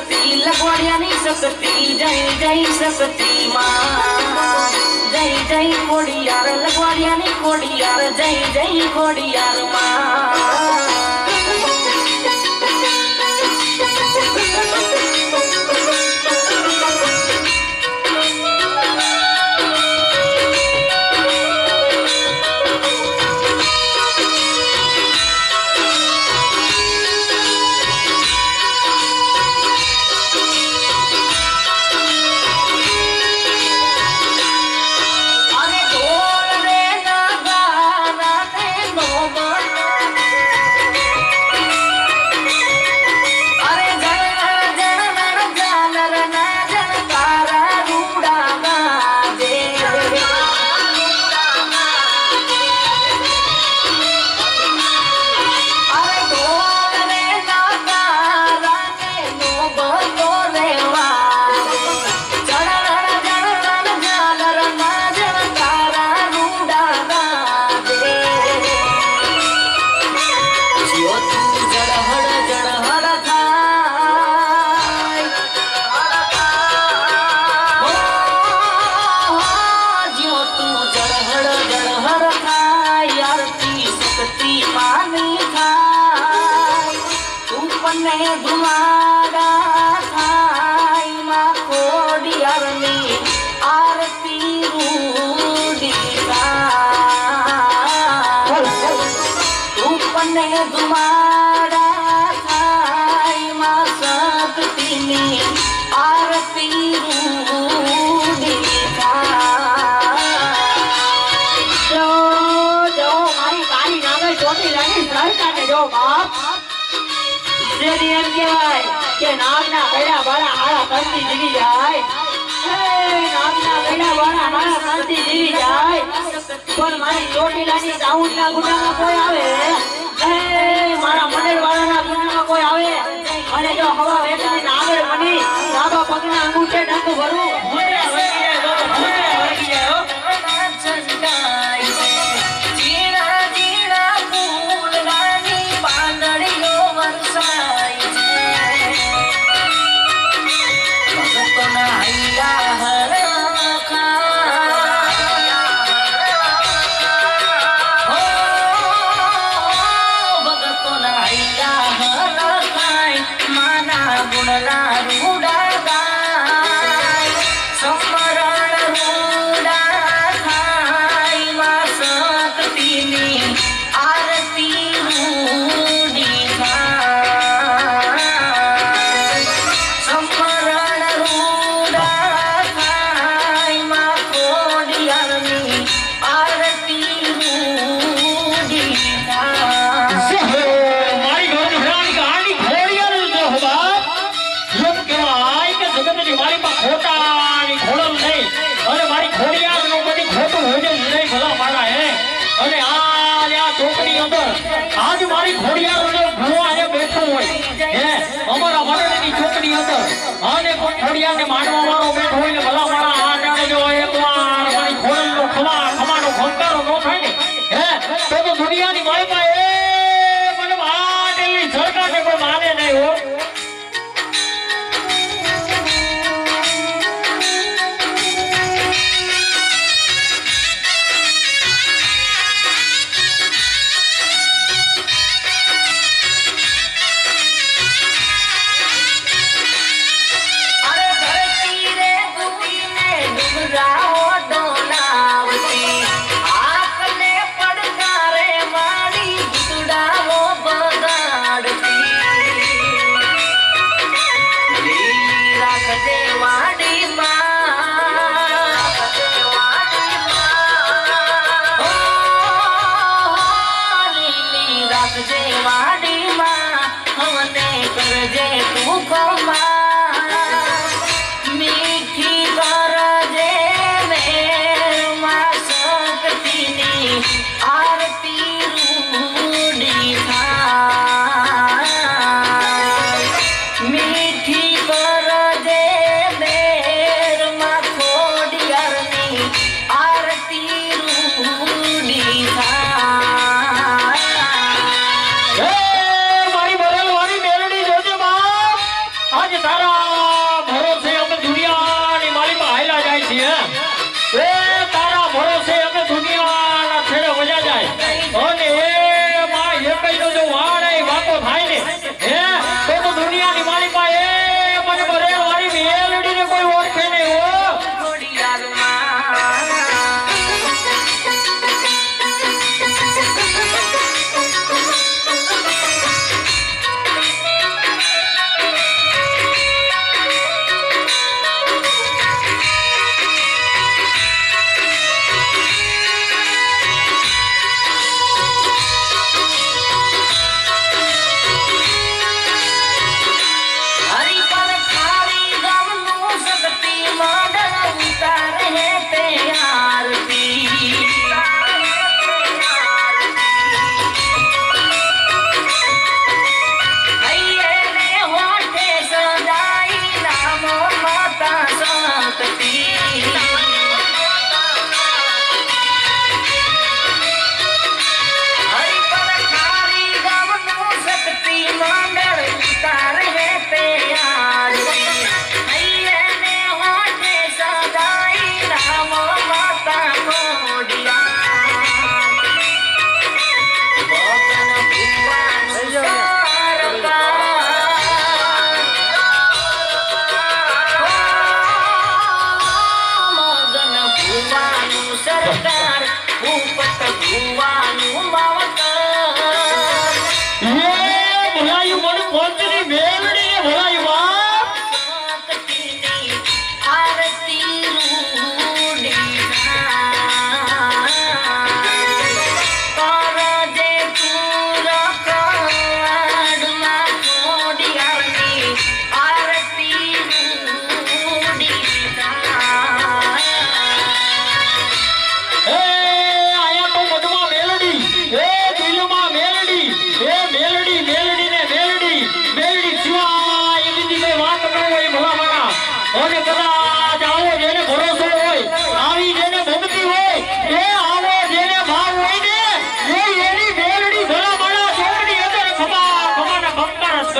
सकती लगवाड़ियानी सकती जय जय सकती माँ जय जय कोड़ियार लगवाड़ियानी कोड़ियार जय जय कोड़ियार माँ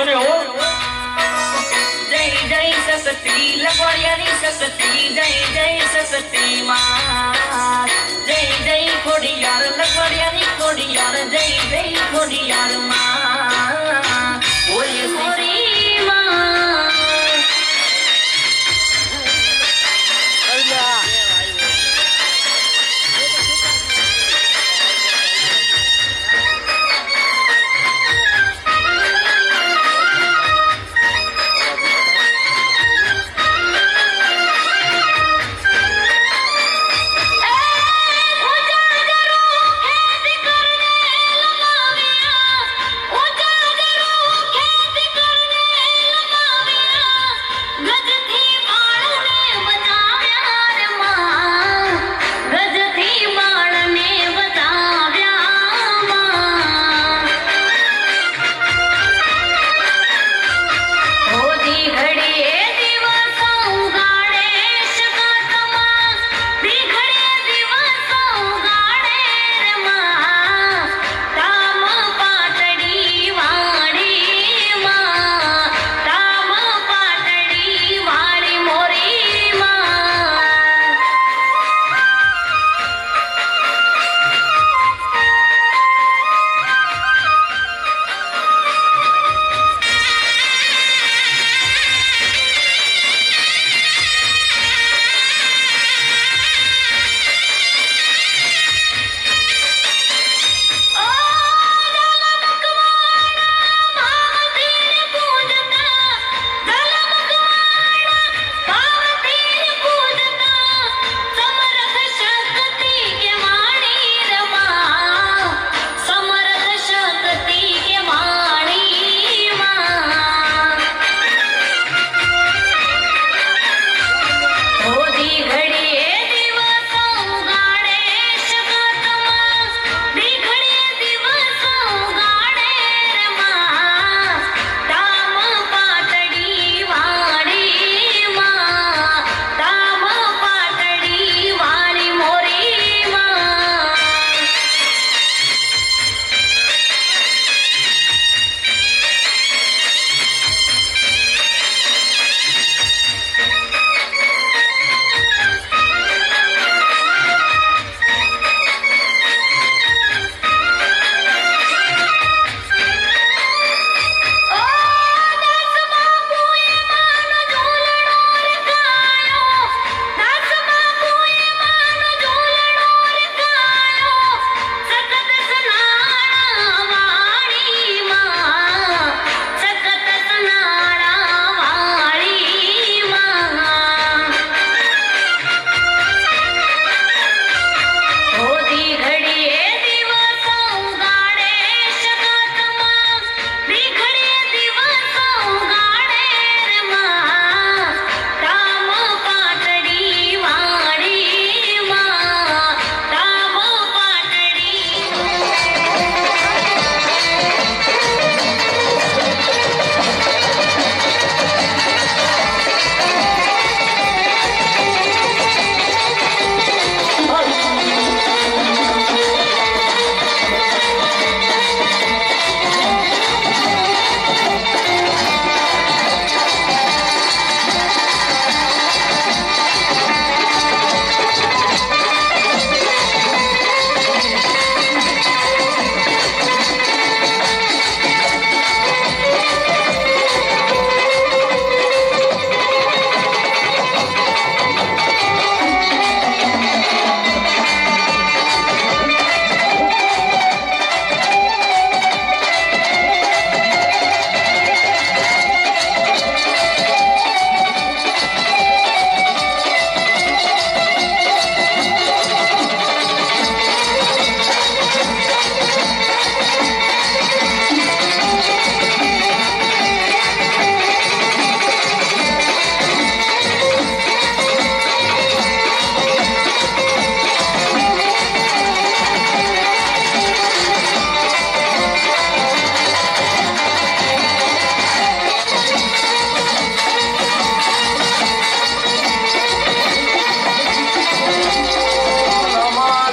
તને હો જય જય સસતી લખવાડિયાની સસતી જય જય સસતી માં જય જય ખોડિયાર લખવાડિયાની ખોડિયાર જય જય ખોડિયાર માં બોલે સોરી માં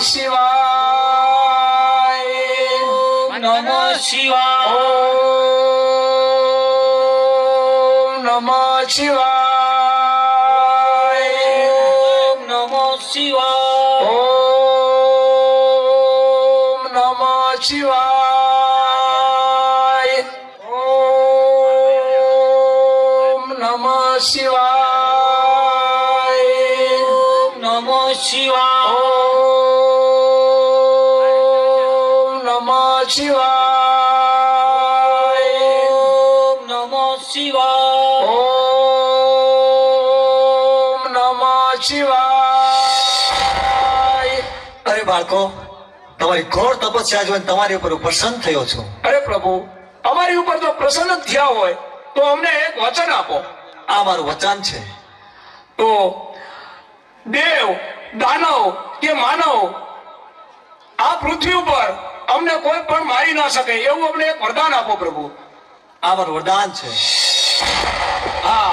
શિવાય. નમઃ શિવાય. ઓમ નમો શિવાય. ઓમ નમઃ શિવાય. ઓમ નમઃ શિવાય. ઓમ નમો શિવાય. ઓમ નમઃ શિવાય. ઓમ નમો શિવાય. ઓમ નમઃ શિવાય. અરે બાળકો, તમારી ઘોર તપસ્યા જોઈને તમારી ઉપર હું પ્રસન્ન થયો છું. અરે પ્રભુ, અમારી ઉપર જો પ્રસન્ન થયા હોય તો અમને એક વચન આપો. આ મારું વચન છે. તો દેવ, દાનવ કે માનવ આ પૃથ્વી ઉપર અમને કોઈ પણ મારી ના શકે એવું અમને એક વરદાન આપો પ્રભુ. આ મારું વરદાન છે. હા,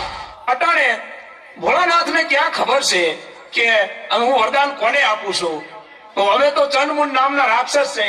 અટાણે ભોળાનાથને ક્યાં ખબર છે કે હું વરદાન કોને આપું છું? તો હવે તો ચંડમુંડ નામના રાક્ષસ છે.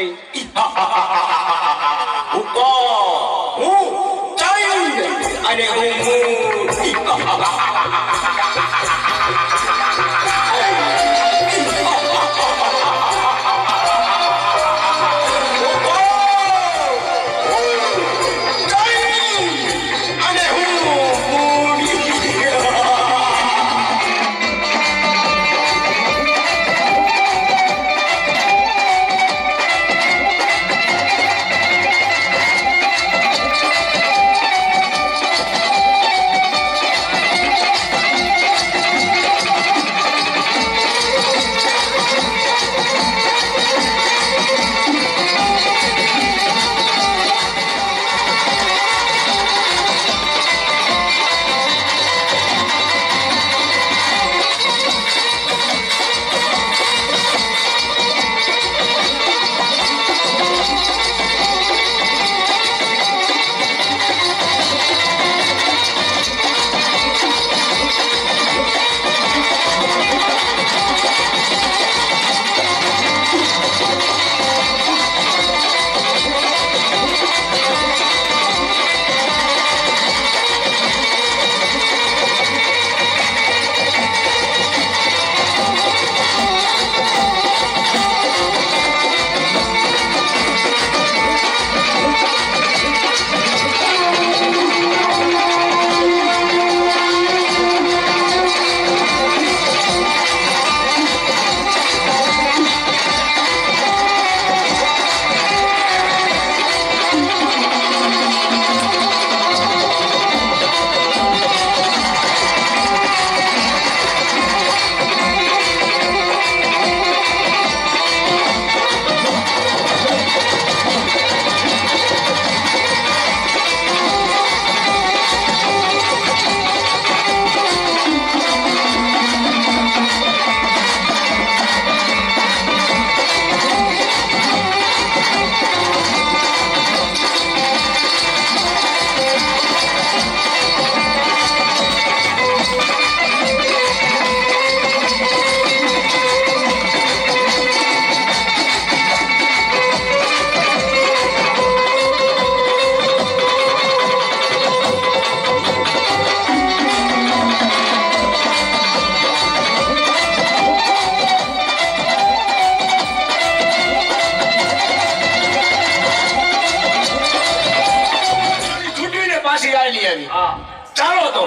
ચાલો તો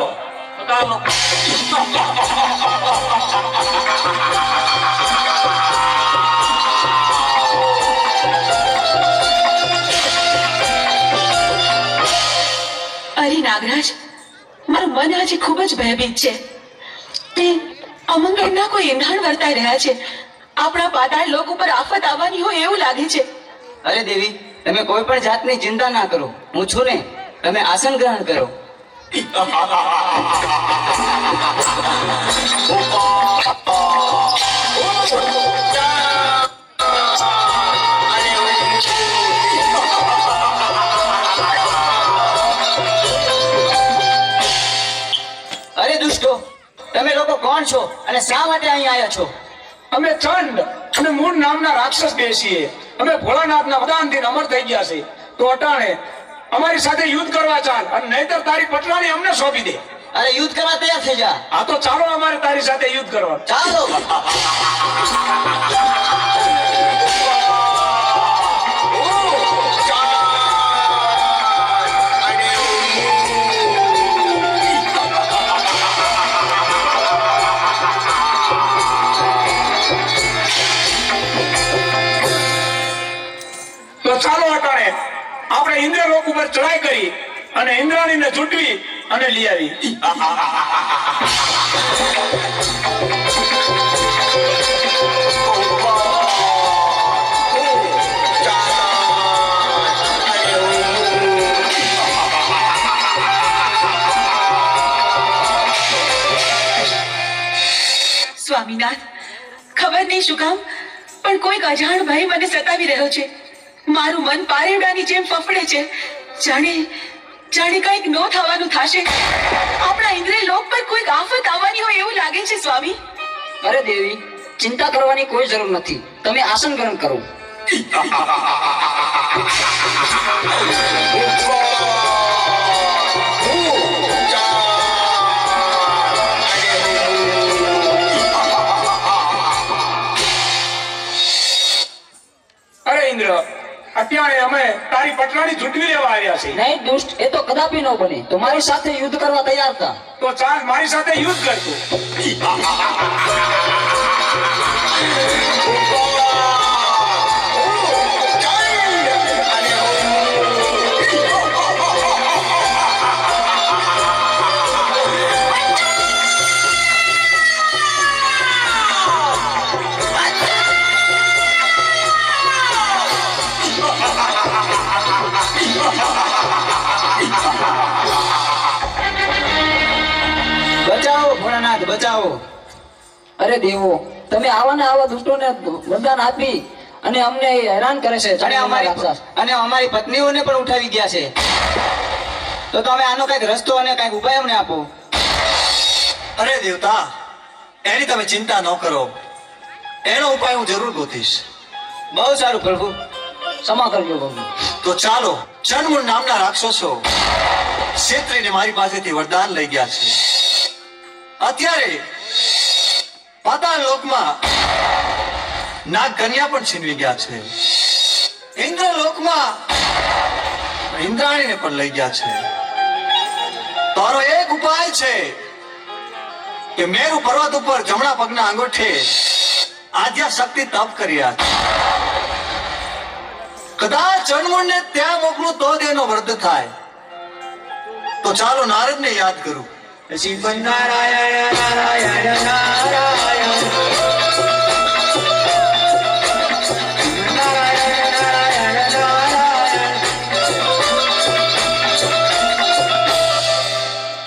અરે નાગરાજ, મારું મન આજે ખૂબ જ ભયભીત છે. તે અમંગળના કોઈ ઈંધણ વર્તાઈ રહ્યા છે. આપણા પાતાળ લોક ઉપર આફત આવવાની હોય એવું લાગે છે. અરે દેવી, તમે કોઈ પણ જાતની ચિંતા ના કરો. હું છું ને, તમે આસન ગ્રહણ કરો. અરે દુષ્ટો, તમે લોકો કોણ છો અને શા માટે અહીં આવ્યા છો? અમે ચંડ અને મૂળ નામના રાક્ષસ બેસીએ. અમે ભોળાનાથના વરદાનથી અમર થઈ ગયા છે. તો અટાણે અમારી સાથે યુદ્ધ કરવા ચાલ, અને નહીતર તારી પટરાણી અમને સોંપી દે. અરે યુદ્ધ કરવા તૈયાર થઈ જા. આ તો ચાલો અમારે તારી સાથે યુદ્ધ કરવા. ચાલો. તો ચાલો અટાણે આપણે ઇન્દ્રલોક ઉપર ચડાઈ કરી અને ઇન્દ્રાણીને ચૂંટવી અને લઈ આવી. સ્વામીનાથ, ખબર નહીં શું કામ પણ કોઈક અજાણ ભય મને સતાવી રહ્યો છે. મારું મન પારેવડાની જેમ ફફડે છે. જાણે જાણે કંઈક નો થવાનું થશે. આપણા ઇન્દ્રિય લોક પર કોઈક આફત આવવાની હોય એવું લાગે છે સ્વામી. અરે દેવી, ચિંતા કરવાની કોઈ જરૂર નથી. તમે આસન ગ્રહણ કરો. અરે ઇન્દ્ર, અત્યારે અમે તારી પટરાણી ચૂંટવી લેવા આવ્યા છીએ. નહીં દુષ્ટ, એ તો કદાપી ન બને. તો મારી સાથે યુદ્ધ કરવા તૈયાર હતા. તો ચાલ મારી સાથે યુદ્ધ કરતું. બચાવો ભોળાનાથ, બચાવો. અરે દેવો, તમે આવા ને આવા દુષ્ટોને વરદાન આપી અને અમને હેરાન કરે છે. અને અમારી પત્નીઓને પણ ઉઠાવી ગયા છે. તો તમે આનો કઈક રસ્તો અને કઈક ઉપાય અમને આપો. અરે દેવતા, એની તમે ચિંતા ન કરો. એનો ઉપાય હું જરૂર ગોતીશ. બહુ સારું પ્રભુ, ક્ષમા કરજો પ્રભુ. તો ચાલો, ચંડમુંડ નામના રાક્ષસો ક્ષેત્રીને મારી પાસેથી વરદાન લઈ ગયા છે. અત્યારે પાતાળ લોકમાં નાગ કન્યા પણ છીનવી ગયા છે. ઇન્દ્ર લોકમાં ઇન્દ્રાણીને પણ લઈ ગયા છે. તારો એક ઉપાય છે કે મેરુ પર્વત ઉપર જમણા પગના અંગૂઠે આદ્યા શક્તિ તપ કર્યા છે. કદાચ ચંડમુંડને ત્યાં મોકલું તો જ એનો વૃદ્ધ થાય. તો ચાલો નારદને યાદ કરું. શિવ નારાયણ નારાયણ નારાયણ નારાયણ નારાયણ.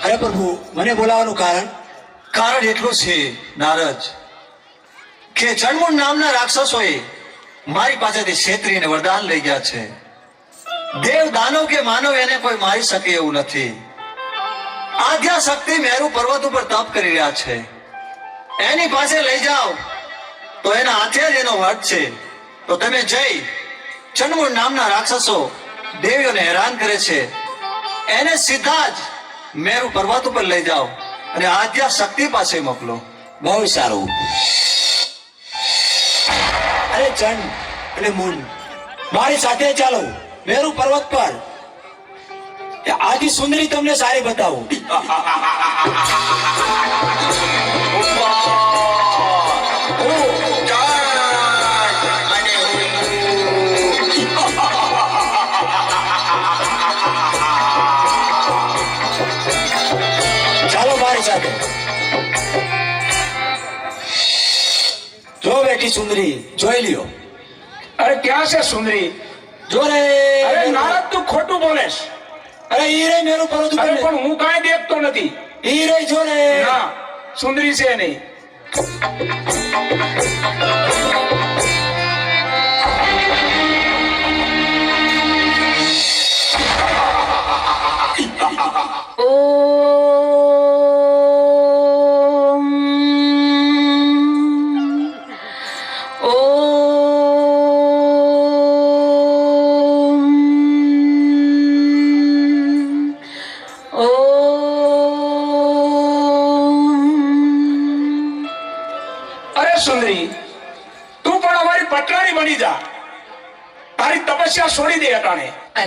અરે પ્રભુ, મને બોલાવવાનું કારણ? કારણ એટલું છે નારદ કે ચંડમુંડ નામના રાક્ષસોએ મારી પાસેથી ક્ષેત્રીને વરદાન લઈ ગયા છે. દેવ દાનવ કે માનવ એને કોઈ મારી શકે એવું નથી. આદ્યા શક્તિ મેરુ પર્વત ઉપર તપ કરી રહ્યા છે. એની પાસે લઈ જાઓ તો એના હાથે જ એનો વટ છે. તો તમે જઈ ચંડમુંડ નામના રાક્ષસો દેવીઓને હેરાન કરે છે એને સીધા જ મેરુ પર્વત ઉપર લઈ જાઓ અને આદ્યા શક્તિ પાસે મોકલો. બહુ સારું. અરે ચંડ અને મુંડ, મારી સાથે ચાલો મેરુ પર્વત પર. આજી સુંદરી તમને સારી બતાવું. ચાલો મારી સાથે. જો બેઠી સુંદરી, જોઈ લ્યો. અરે ક્યાં છે સુંદરી? જો રે. અરે નારદ, તું ખોટું બોલેશ. અરે ઈ રે મેરુ પર્વત અરે ઉપર. પણ હું કાંઈ દેખતો નથી. ઈ રે જો રે. ના, સુંદરી છે નહીં.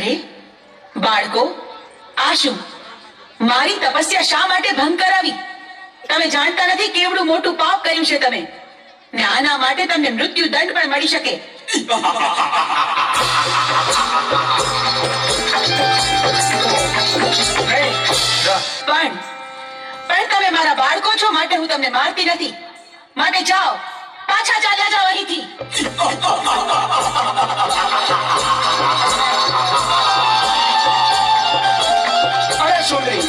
અરે બાળકો, આ શું? મારી તપસ્યા શા માટે ભંગ કરાવી? તમે જાણતા નથી કેવડું મોટું પાપ કર્યું છે તમે, ને આના માટે તમને મૃત્યુ દંડ પણ મળી શકે. પણ તમે મારા બાળકો છો માટે હું તમને મારતી નથી. માટે જાઓ, પાછા ચાલ્યા જાઓ અહીંથી. અરે સુંદરી,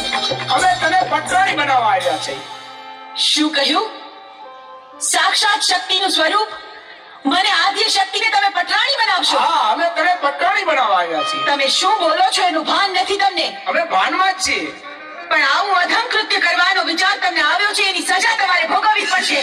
અમે તને પટરાણી બનાવવા આવ્યા છે. શું કહ્યું? સાક્ષાત શક્તિનું સ્વરૂપ મને આદ્ય શક્તિને તમે પટરાણી બનાવશો? હા, અમે તને પટરાણી બનાવવા આવ્યા છીએ. તમે શું બોલો છો એનું ભાન નથી તમને. અમે ભાનમાં જ છીએ. પણ આવું અધમ કૃત્ય કરવાનો વિચાર તમને આવ્યો છે, એની સજા તમારે ભોગવવી પડશે.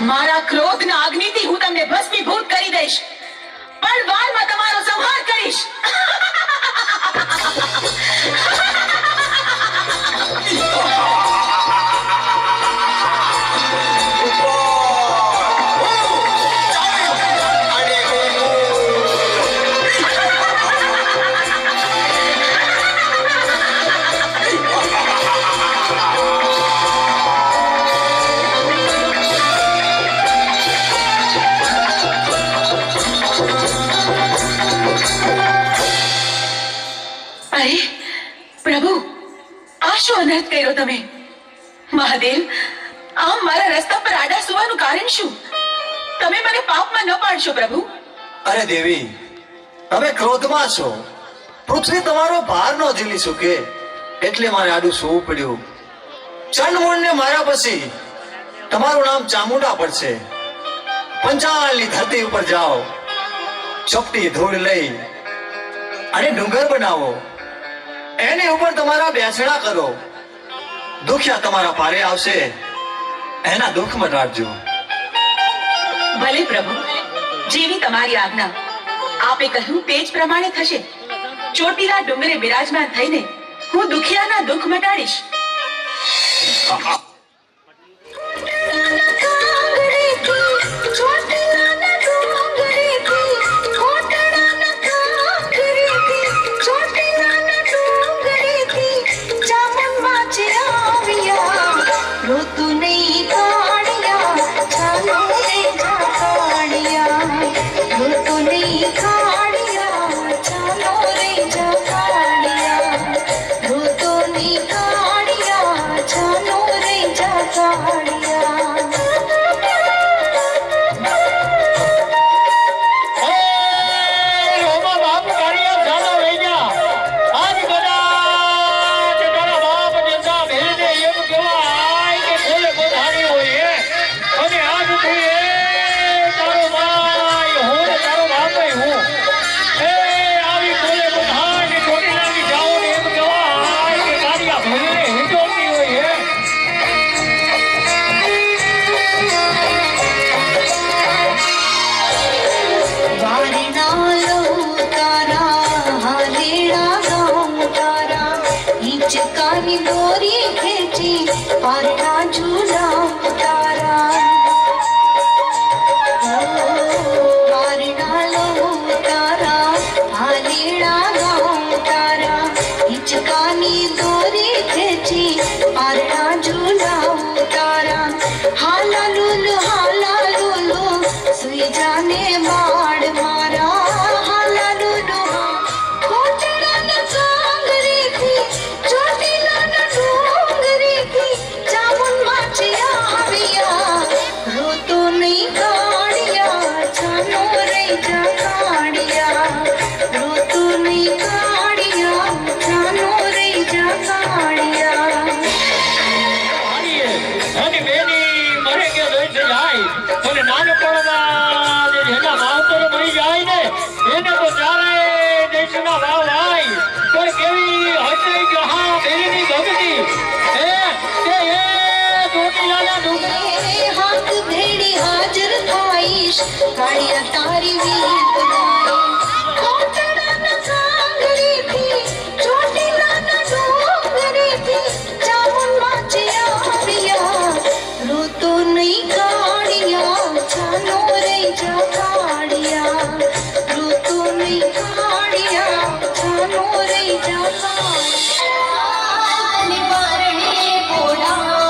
મારા ક્રોધના અગ્નિથી હું તમને ભસ્મીભૂત કરી દઈશ, પણ વારમાં તમારો સંહાર કરીશ. અરે પ્રભુ, આ શું અનર્થ કર્યો તમે? મહાદેવ, આમ મારા રસ્તા પર આડા સુવાનું કારણ શું? મને પાપમાં ન પાડશો પ્રભુ. અરે દેવી, તમે ક્રોધમાં છો. પૃથ્વી તમારો ભાર ન ઝીલી શકે એટલે મારે આડું સૂવું પડ્યું. ચંડમૂળને માર્યા પછી તમારું નામ ચામુંડા પડશે. પંચાળની ધરતી ઉપર જાઓ, ચપટી ધૂળ લઈ અને ડુંગર બનાવો, એની ઉપર તમારા બેસણા કરો. દુખિયા તમારા પારે આવશે, એના દુઃખ મટાડજો. ભલે પ્રભુ, જેવી તમારી આજ્ઞા. આપે કહ્યું તે જ પ્રમાણે થશે. ચોટીલા ડુંગરે બિરાજમાન થઈને હું દુખિયાના દુઃખ મટાડીશ. ચકાની દોરી ખેંચી પારના ઝૂલા ઉતારા, પારના લો ઉતારા, હાલીડા ગાઉં ઉતારા. હિંચકાની દોરી ખેંચી પારના ઝૂલા ઉતારા. હાલા લુલુ સુઈ જાને બાળ મારા. હાલા લુલુ કોટડાના સાંગરેથી ચોટીલાના ડુંગરેથી ચામુંડ માચિયા આવ્યા. રોતો નહીં કાઢિયા, છાનો રહી જા કાઢિયા. રોતો નહીં કાઢિયા, છાનો રહી જા કાઢિયા. અને બેની મરે કે દોઈ જાય અને નાનપણમાં જેના માવતર મરી જાય ને એને તો ચારે દેશના ભાવ હોય. પણ કેવી હશે જહા બેની ભક્તિ એ ચોટીલાના ડુંગર હાથ ભેડી હાજર થાઈશ, કાળિયા તારી વીત ગાય. કોટડાના સાંગરેથી ચોટીલાના ડુંગરેથી ચામુંડ માચિયા આવ્યા. રોતો નહીં કાઢિયા, છાનો રહી જા કાઢિયા. રોતો નહીં કાઢિયા, છાનો રહી જા કાઢિયા. નિવારણે પોડાડો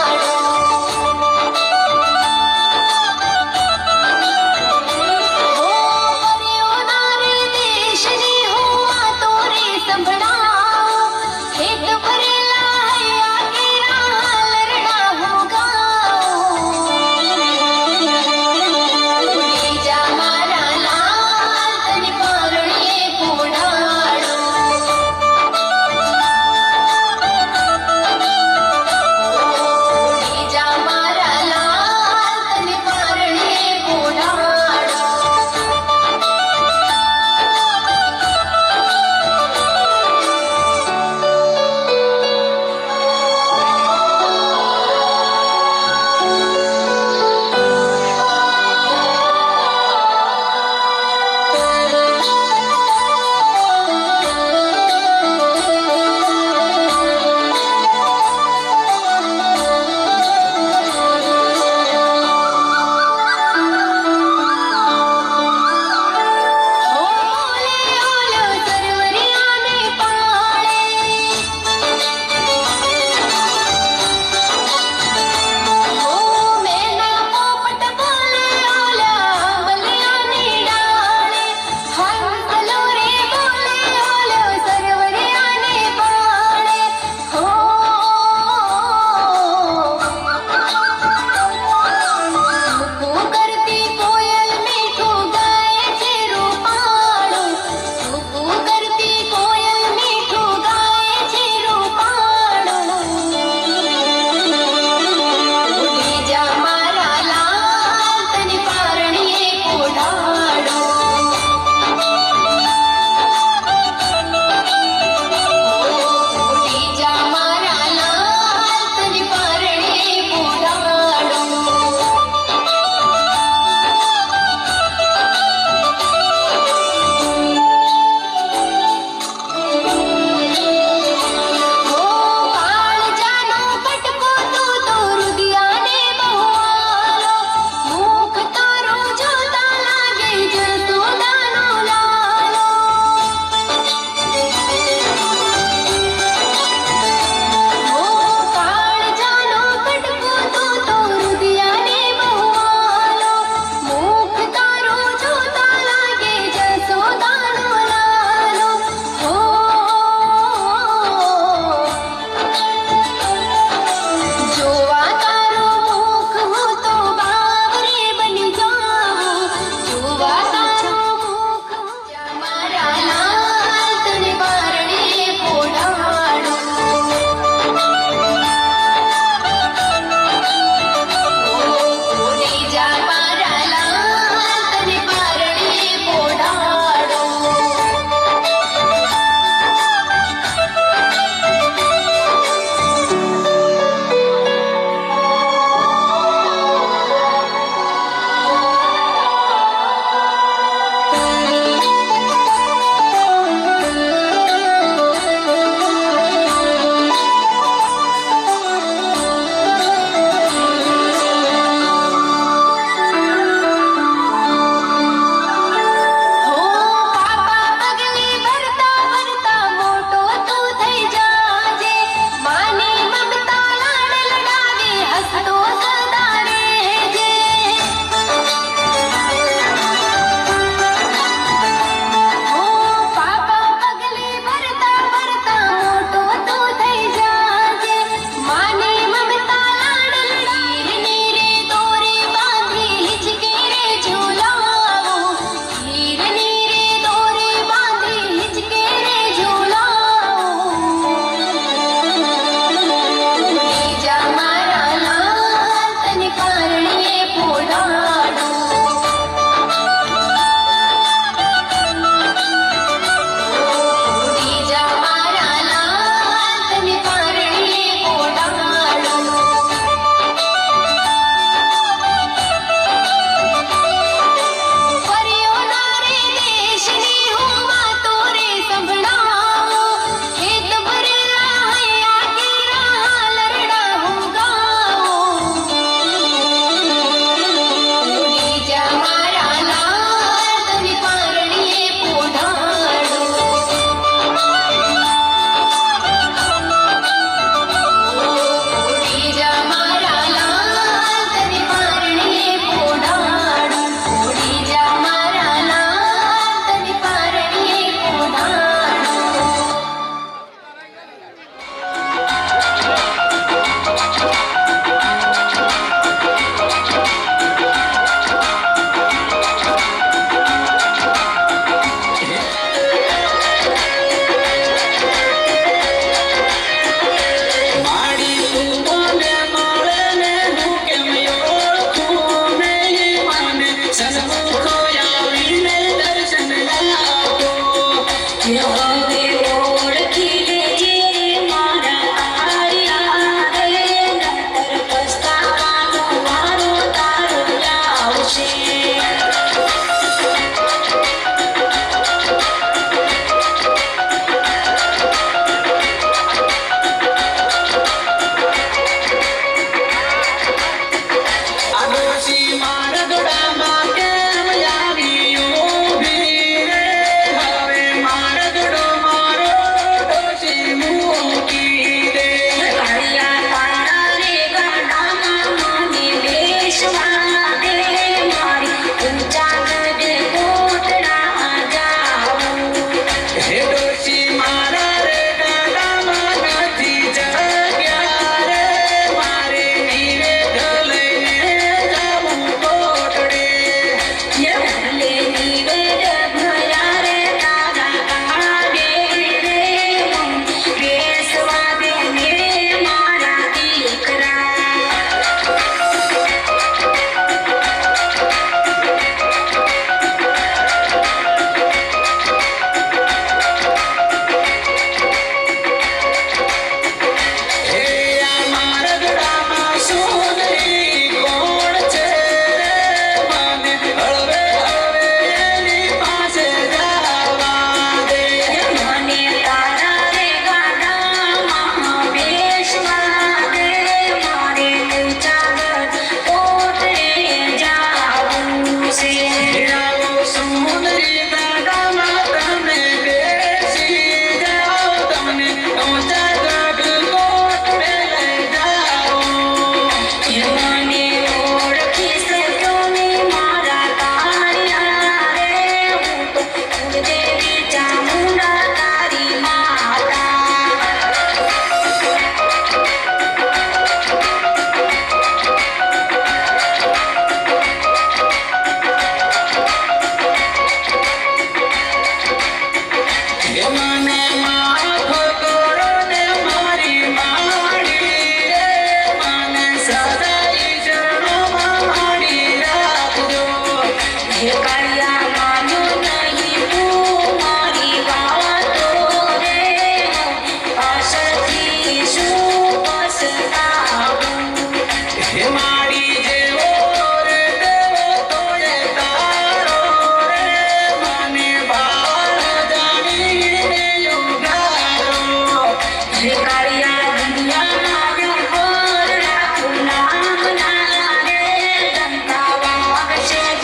ઓ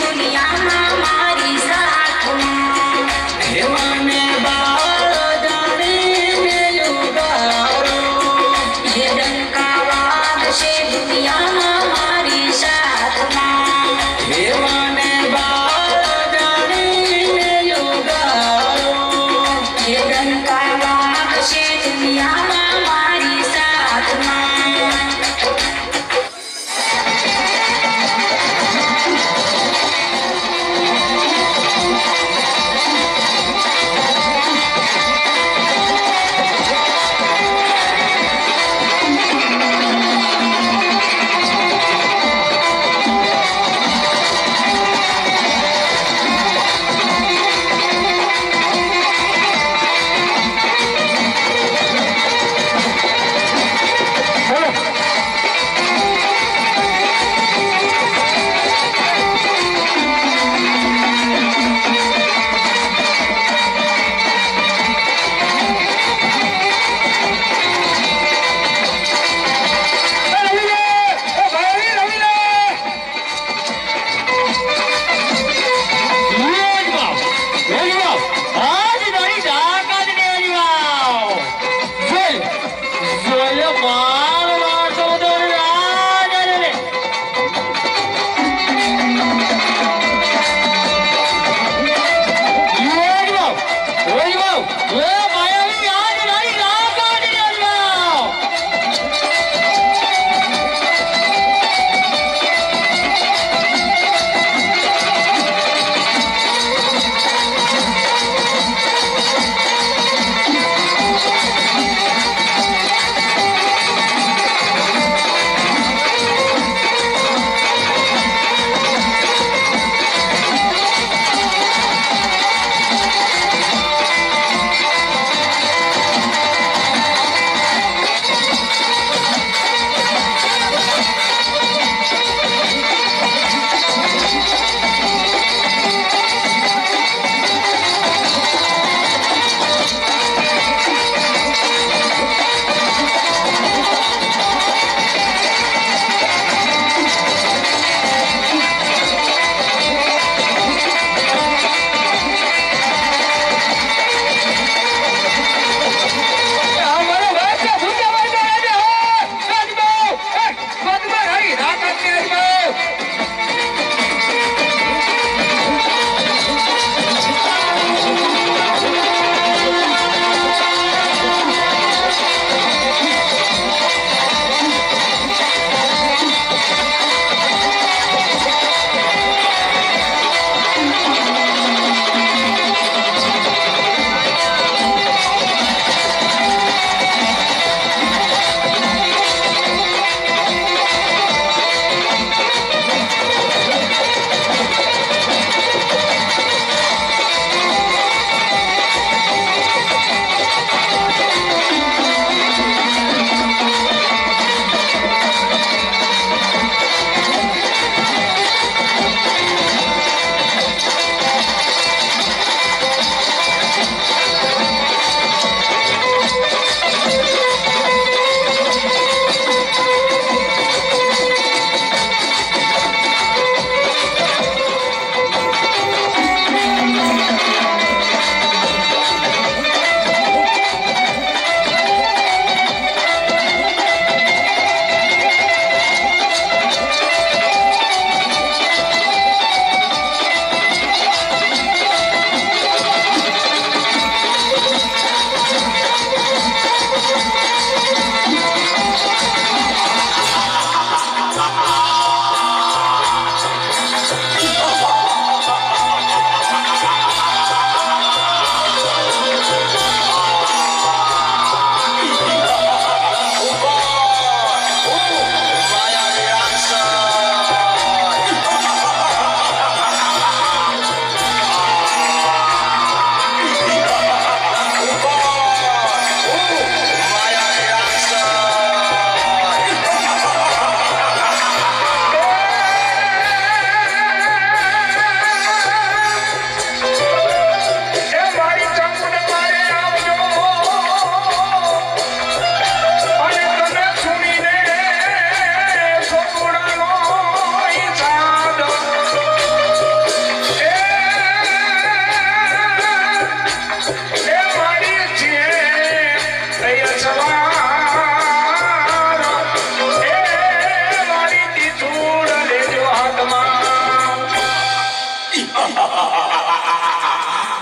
દુનિયામાં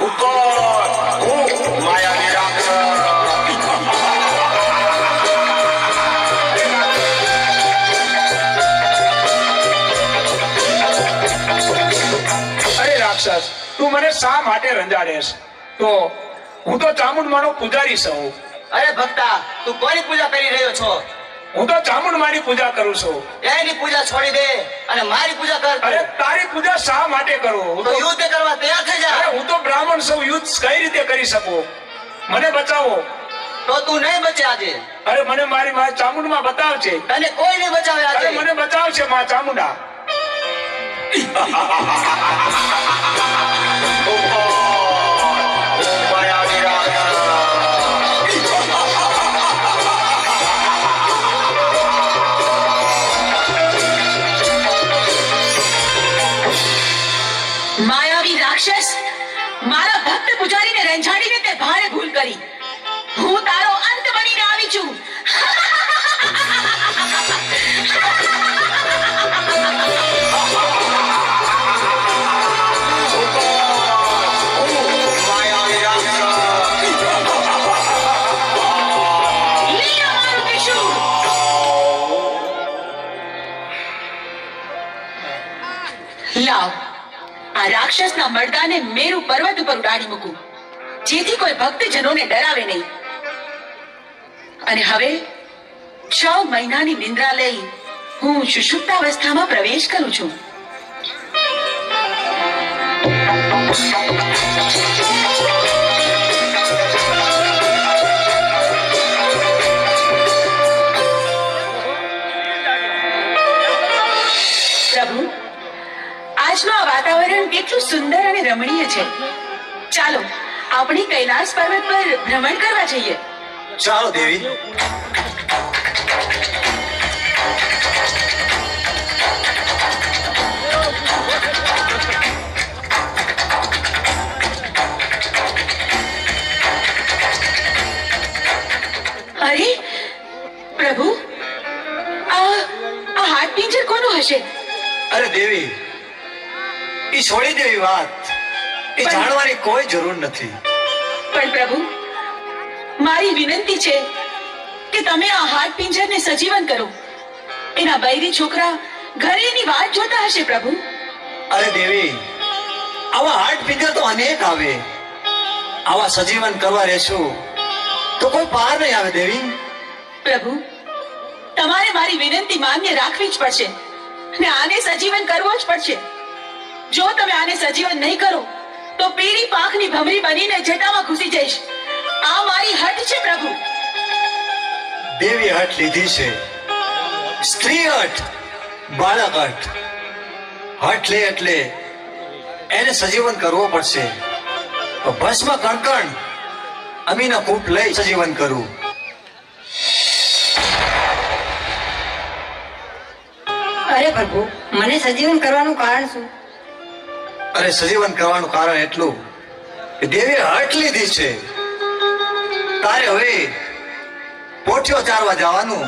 ઉપર હું માયાવી રાક્ષસ અરે રાક્ષસ તું મને શા માટે રંજાડેશ તો હું તો ચામુંડમાનો પૂજારી છું અરે ભક્તા તું કોની પૂજા કરી રહ્યો છો હું તો ચામુંડમાની પૂજા કરું છું એની પૂજા છોડી દે અને મારી પૂજા કર અરે તારી પૂજા શા માટે કરું હું તો તો યુદ્ધ કરવા તૈયાર થઈ જા અરે હું તો બ્રાહ્મણ છું યુદ્ધ કઈ રીતે કરી શકું મને બચાવો તો તું નહીં બચે આજે અરે મને મારી માં ચામુંડમાં બતાવશે તને કોઈ નહીં બચાવે અરે આજે મને બચાવશે માં ચામુંડા માયાવી રાક્ષસ, મારા ભક્ત પુજારીને રંજાડીને તે ભારે ભૂલ કરી. હું તારો અંત બનીને આવી છું. લે અમારું ત્રિશૂળ. લાવ, આ રાક્ષસના મર્દાને મેરુ પર્વત ઉપર ઉડાડી મૂકું, જેથી કોઈ ભક્તજનોને ડરાવે નહીં. અને હવે 6 મહિનાની નિંદ્રા લઈ હું સુષુપ્તાવસ્થામાં પ્રવેશ કરું છું. પ્રભુ, આજનું આ વાતાવરણ કેટલું સુંદર અને રમણીય છે. ચાલો આપણે કૈલાસ પર્વત પર ભ્રમણ કરવા જઈએ. ચાલો દેવી. અરે પ્રભુ, આ હાથ પિંજર કોનું હશે? અરે દેવી, એ છોડી દેવી વાત, એ જાણવાની કોઈ જરૂર નથી. પણ પ્રભુ, મારી વિનંતી છે કે તમે આ હાથ પિંજરને સજીવન કરો. એના બૈરી છોકરા ઘરે એની વાત જોતા હશે પ્રભુ. અરે દેવી, આવા હાટ પિંજર તો અનેક આવે. આવા સજીવન કરવા રહેશું તો કોઈ પાર નહીં આવે દેવી. પ્રભુ, તમારે મારી વિનંતી માન્ય રાખવી જ પડશે અને આને સજીવન કરવો જ પડશે. જો તમે આને સજીવન નહીં કરો તો પીળી પાંખની ભમરી બનીને જટામાં ઘૂસી જઈશ. આ મારી હઠ છે પ્રભુ. દેવી હઠ લીધી છે, સ્ત્રી હઠ, બાળક હઠ. હઠ લે એટલે એને સજીવન કરવો પડશે. તો ભસ્મ કણકણ અમીનો કૂપ લઈ સજીવન કરવું. અરે પ્રભુ, મને સજીવન કરવાનું કારણ શું? અરે સજીવન કરવાનું કારણ એટલું કે દેવીએ હઠ લીધી છે. તારે હવે પોઠિયો ચારવા જવાનું.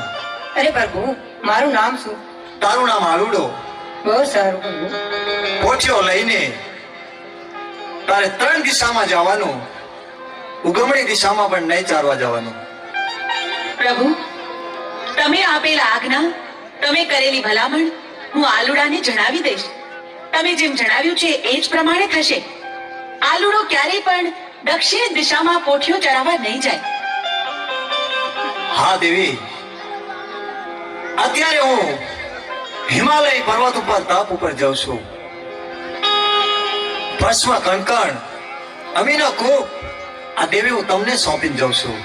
અરે પ્રભુ, મારું નામ શું? તારું નામ આલુડો. બહુ સારું પ્રભુ. પોઠિયો લઈને તારે 3 દિશામાં જવાનું. ઉગમણી દિશામાં પણ નહીં ચારવા જવાનું. પ્રભુ, તમે આપેલા આજ્ઞા, તમે કરેલી ભલામણ હું આલુડાને જણાવી દઈશ. તમે જેમ જણાવ્યું છે એ જ પ્રમાણે થશે. આલુડો ક્યારેય પણ દક્ષિણ દિશામાં પોઠિયો ચરાવવા નહીં જાય. હા દેવી, અત્યારે હું હિમાલય પર્વત ઉપર તપ ઉપર જાઉં છું. ભસ્મ કણકણ અમીનો કૂપ આ દેવી હું તમને સોંપીને જાઉં છું.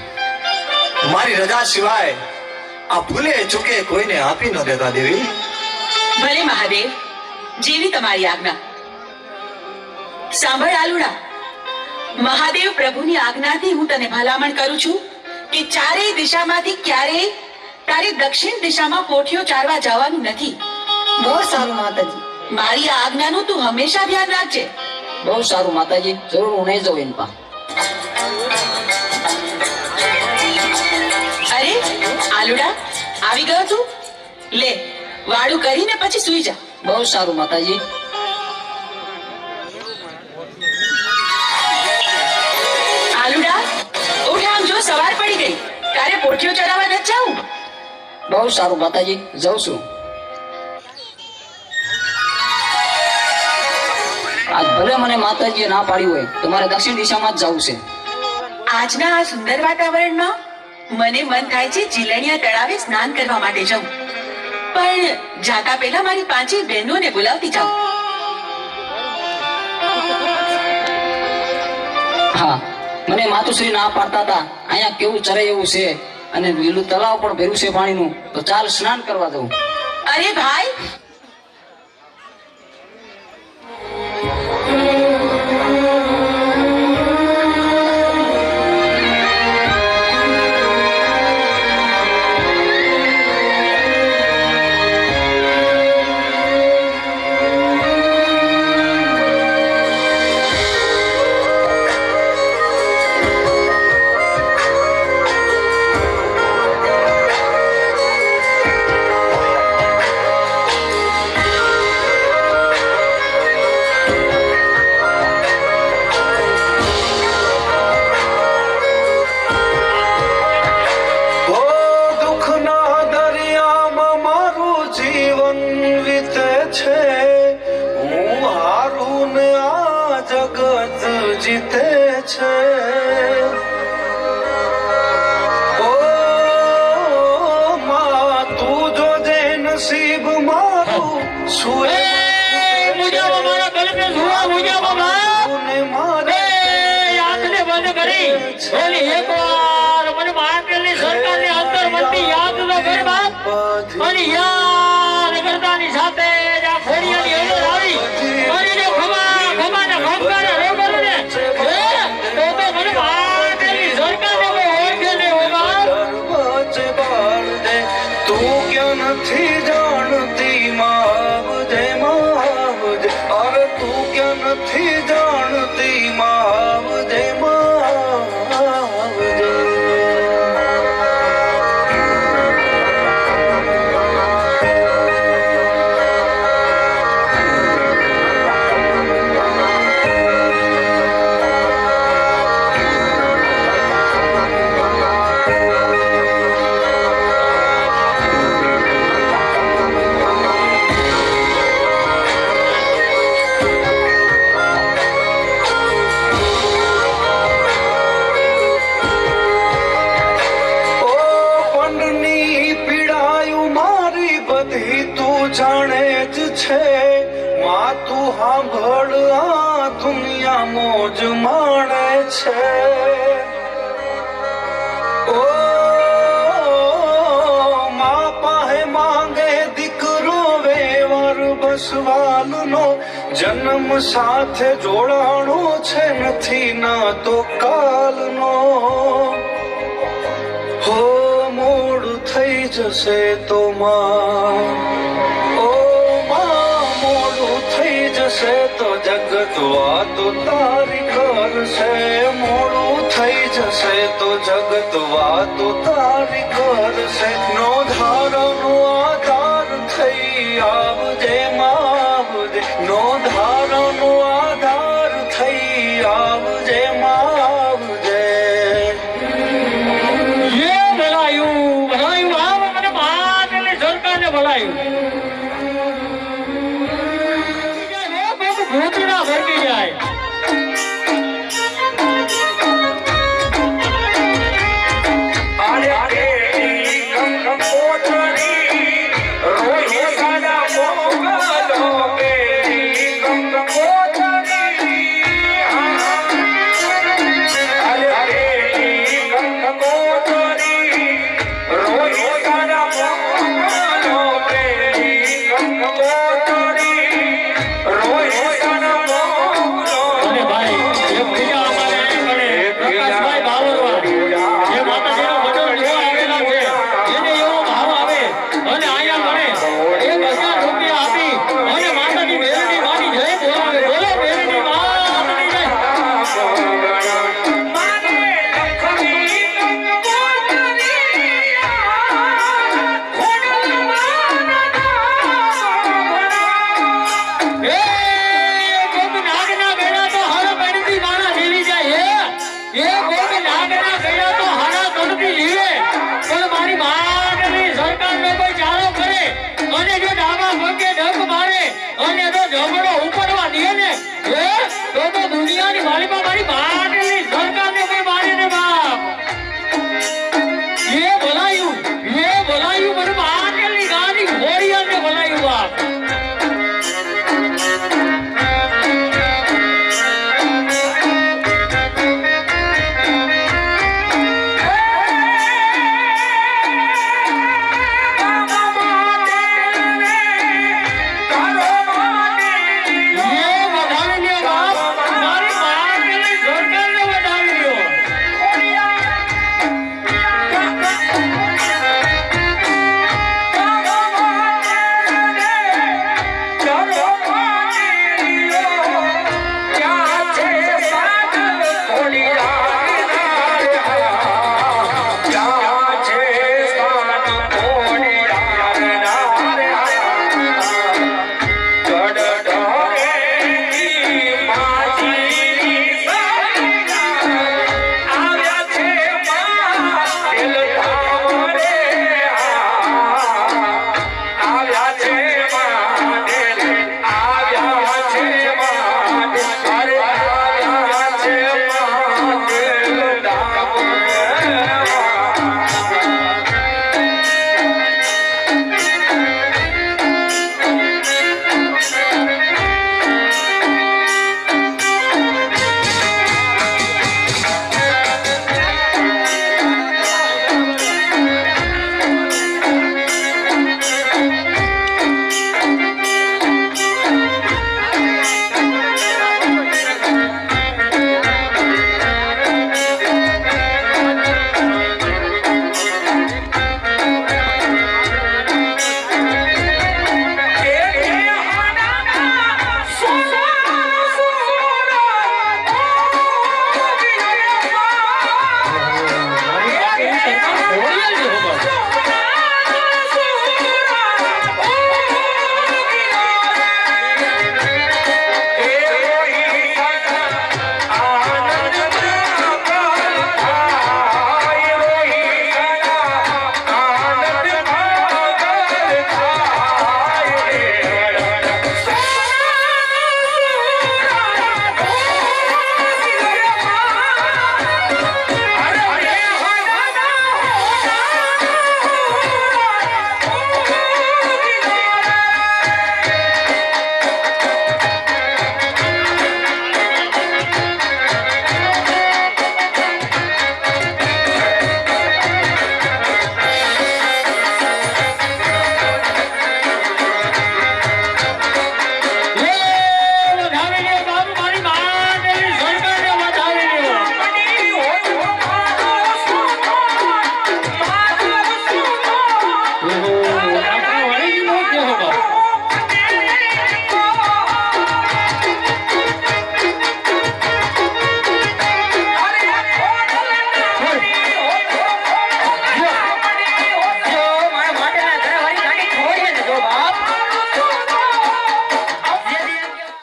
મારી રજા સિવાય આ ભૂલે ચૂકે કોઈને આપી ન દેતા દેવી. ભલે મહાદેવ, જેવી તમારી આજ્ઞા. સાંભળ આલુડા, મહાદેવ પ્રભુની આજ્ઞાથી હું તને ભલામણ કરું છું કે ચારેય દિશામાંથી ક્યારેય તારે દક્ષિણ દિશામાં પોઠિયો ચારવા જવાનું નથી. બહુ સારું માતાજી. મારી આ આજ્ઞાનું તું હંમેશા ધ્યાન રાખજે. બહુ સારું માતાજી, જરૂર હું નહીં જાઉં એની પાસે. અરે આલુડા, આવી ગયો તું? લે, વાળું કરીને પછી સૂઈ જા. બહુ સારું માતાજી. બહુ સારું માતાજી, જાઉં છું. આજ ભલે મને માતાજીએ ના પાડી હોય તો મારે દક્ષિણ દિશામાં જ જવું છે. આજના આ સુંદર વાતાવરણમાં મને મન થાય છે જીલણિયા તળાવે સ્નાન કરવા માટે જાઉં, પણ જાતા પહેલા મારી 5 બહેનોને બોલાવતી જાઉં. હા, મને માતુશ્રી ના પાડતા હતા અહીંયા કેવું ચરે એવું છે અને લીલું તળાવ પણ ભર્યું છે પાણીનું, તો ચાલ સ્નાન કરવા દઉં. અરે ભાઈ, જીતે છે ઓ માં તું જો જે નસીબ મારું સુએ મુજાબો મારા ગલ पे સુવા મુજાબો ને મારે આંખને બંધ કરી ઓલી એકવાર મને માટેલી સરકારની અંતર મંદી યાદ ન કર બાપ, અને યાદ કરતાની સાથે જ આ ખોડિયાની અંદર આવી અને જો ખમાને ખમકારે રોગર ને તો મને માટેલી સરકારને કોઈ ઓળખે નહીં હોગા. વચ્ચે બાળ દે તું ક્યાં નથી જાણતી માવજે માવજે અરે તું ક્યાં નથી જાણતી માવજે માવજે. જાણે જ છે માં તું સાંભળ આ દુનિયા મોજ માણે છે ઓ માં પાહે માંગે દીકરો વેવર બસવાલનો જન્મ સાથે જોડાણો છે નથી ના તો કાલનો હો મોડું થઈ જશે તો માં જશે તો જગત વાતો તારી કરશે મોડું થઈ જશે તો જગત વાતો તારી કરશે નો ધારનો આધાર થઈ આવજે માવજે નો ધારનો આધાર થઈ આવજે માવજે. ભલાયું આવ મને માટેલી સરકારને ભલાયું ભૂતના ભરતી જાય.